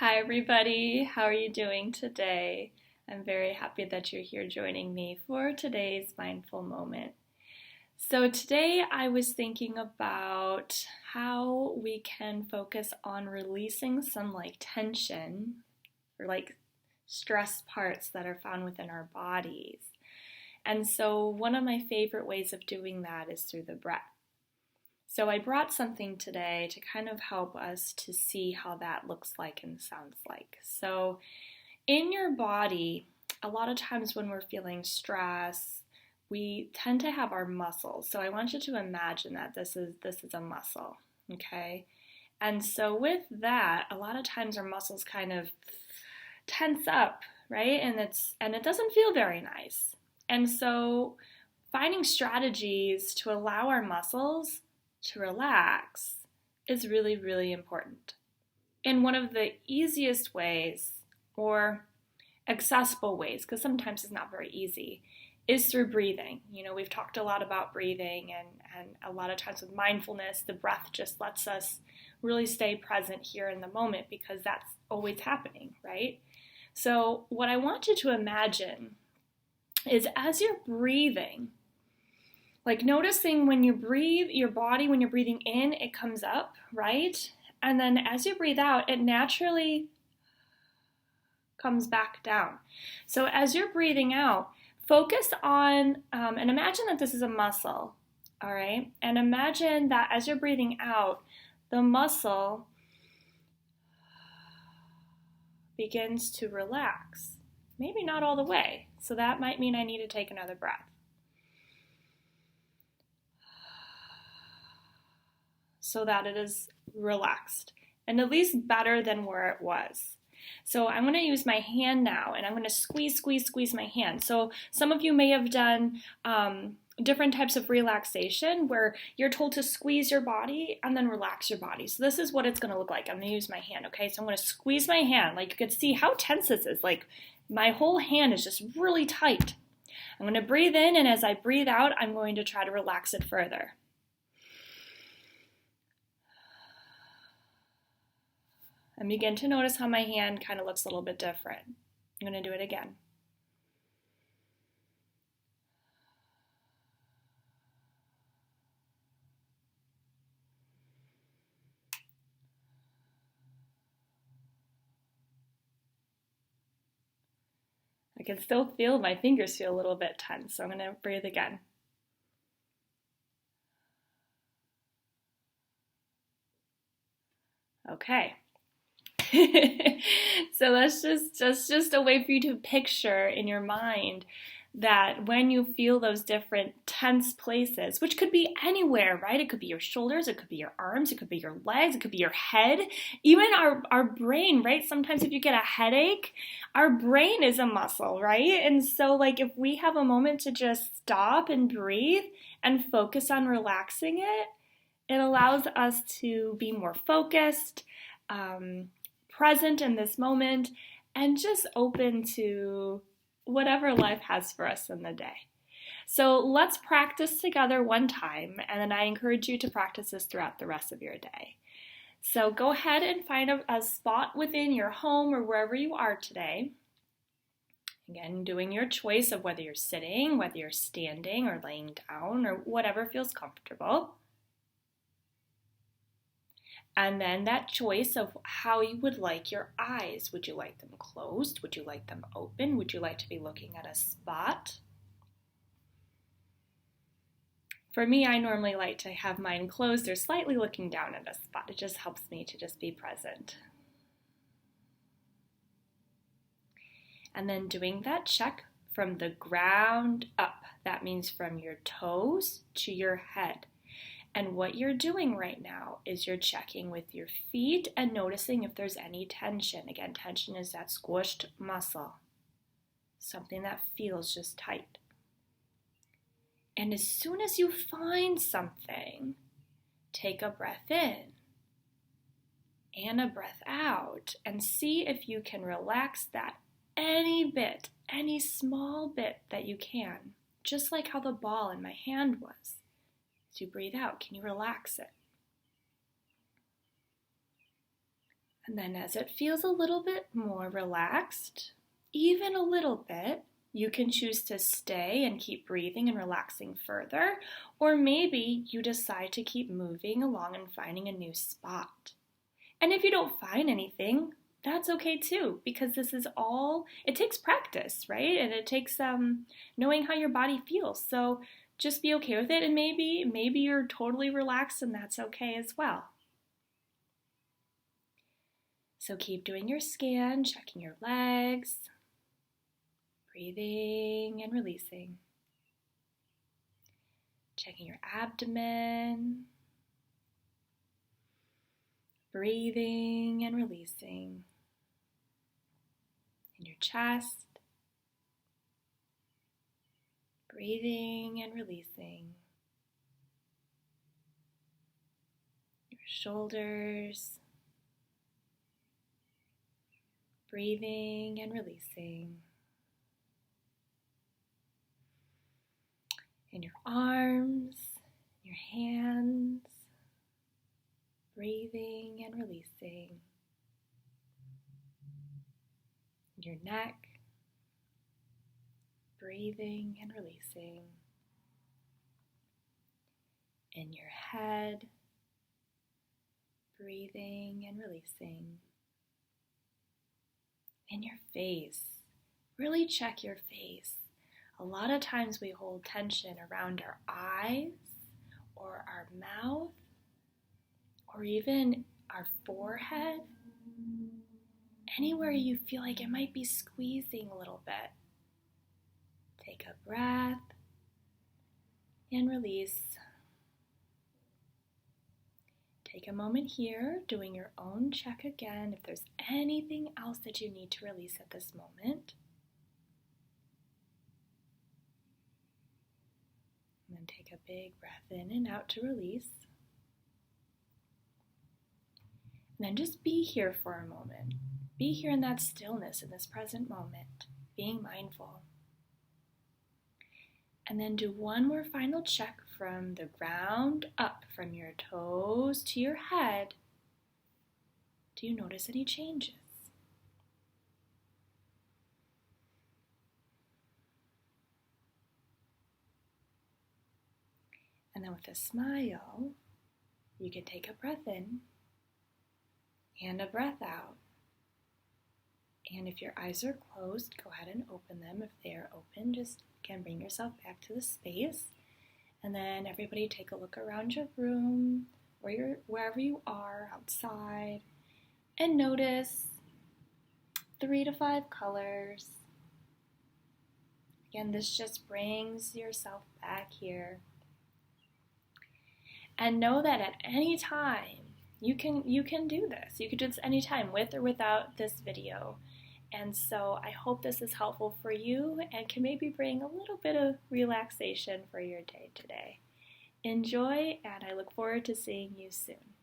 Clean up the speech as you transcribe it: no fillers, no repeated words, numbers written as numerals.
Hi, everybody. How are you doing today? I'm very happy that you're here joining me for today's mindful moment. So, today I was thinking about how we can focus on releasing some tension or stress parts that are found within our bodies. And so, one of my favorite ways of doing that is through the breath. So I brought something today to kind of help us to see how that looks like and sounds like. So in your body, a lot of times when we're feeling stress, we tend to have our muscles. So I want you to imagine that this is a muscle, okay? And so with that, a lot of times our muscles kind of tense up, right? And it doesn't feel very nice. And so finding strategies to allow our muscles to relax is really, really important. And one of the easiest ways or accessible ways, because sometimes it's not very easy, is through breathing. You know, we've talked a lot about breathing, and a lot of times with mindfulness, the breath just lets us really stay present here in the moment because that's always happening, right? So what I want you to imagine is as you're breathing, noticing when you breathe, your body, when you're breathing in, it comes up, right? And then as you breathe out, it naturally comes back down. So as you're breathing out, focus on, and imagine that this is a muscle, all right? And imagine that as you're breathing out, the muscle begins to relax. Maybe not all the way. So that might mean I need to take another breath. So that it is relaxed and at least better than where it was. So I'm going to use my hand now and I'm going to squeeze my hand. So some of you may have done different types of relaxation where you're told to squeeze your body and then relax your body. So this is what it's going to look like. I'm going to use my hand, okay? So I'm going to squeeze my hand. You can see how tense this is. My whole hand is just really tight. I'm going to breathe in, and as I breathe out, I'm going to try to relax it further. And begin to notice how my hand kind of looks a little bit different. I'm going to do it again. I can still feel my fingers feel a little bit tense, so I'm going to breathe again. Okay. So that's just a way for you to picture in your mind that when you feel those different tense places, which could be anywhere, right? It could be your shoulders, it could be your arms, it could be your legs, it could be your head, even our brain, right? Sometimes if you get a headache, our brain is a muscle, right? And so if we have a moment to just stop and breathe and focus on relaxing it, it allows us to be more focused, present in this moment, and just open to whatever life has for us in the day. So let's practice together one time, and then I encourage you to practice this throughout the rest of your day. So go ahead and find a spot within your home or wherever you are today. Again, doing your choice of whether you're sitting, whether you're standing or laying down, or whatever feels comfortable. And then that choice of how you would like your eyes. Would you like them closed? Would you like them open? Would you like to be looking at a spot? For me, I normally like to have mine closed or slightly looking down at a spot. It just helps me to just be present. And then doing that check from the ground up. That means from your toes to your head. And what you're doing right now is you're checking with your feet and noticing if there's any tension. Again, tension is that squished muscle, something that feels just tight. And as soon as you find something, take a breath in and a breath out and see if you can relax that any bit, any small bit that you can, just like how the ball in my hand was. As you breathe out, can you relax it? And then as it feels a little bit more relaxed, even a little bit, you can choose to stay and keep breathing and relaxing further, or maybe you decide to keep moving along and finding a new spot. And if you don't find anything, that's okay too, because this is all, it takes practice, right? And it takes knowing how your body feels. So just be okay with it, and maybe you're totally relaxed and that's okay as well. So keep doing your scan, checking your legs, breathing and releasing. Checking your abdomen, breathing and releasing. In your chest, breathing and releasing. Your shoulders, breathing and releasing. In your arms, your hands, breathing and releasing. Your neck, breathing and releasing. In your head, breathing and releasing. In your face, really check your face. A lot of times we hold tension around our eyes or our mouth or even our forehead. Anywhere you feel like it might be squeezing a little bit. Take a breath and release. Take a moment here, doing your own check again if there's anything else that you need to release at this moment. And then take a big breath in and out to release. And then just be here for a moment. Be here in that stillness, in this present moment, being mindful. And then do one more final check from the ground up, from your toes to your head. Do you notice any changes? And then with a smile, you can take a breath in and a breath out. And if your eyes are closed, go ahead and open them. If they are open, just again bring yourself back to the space. And then everybody take a look around your room, wherever you are, outside, and notice 3 to 5 colors. Again, this just brings yourself back here. And know that at any time, you can do this. You can do this anytime, with or without this video. And so I hope this is helpful for you and can maybe bring a little bit of relaxation for your day today. Enjoy, and I look forward to seeing you soon.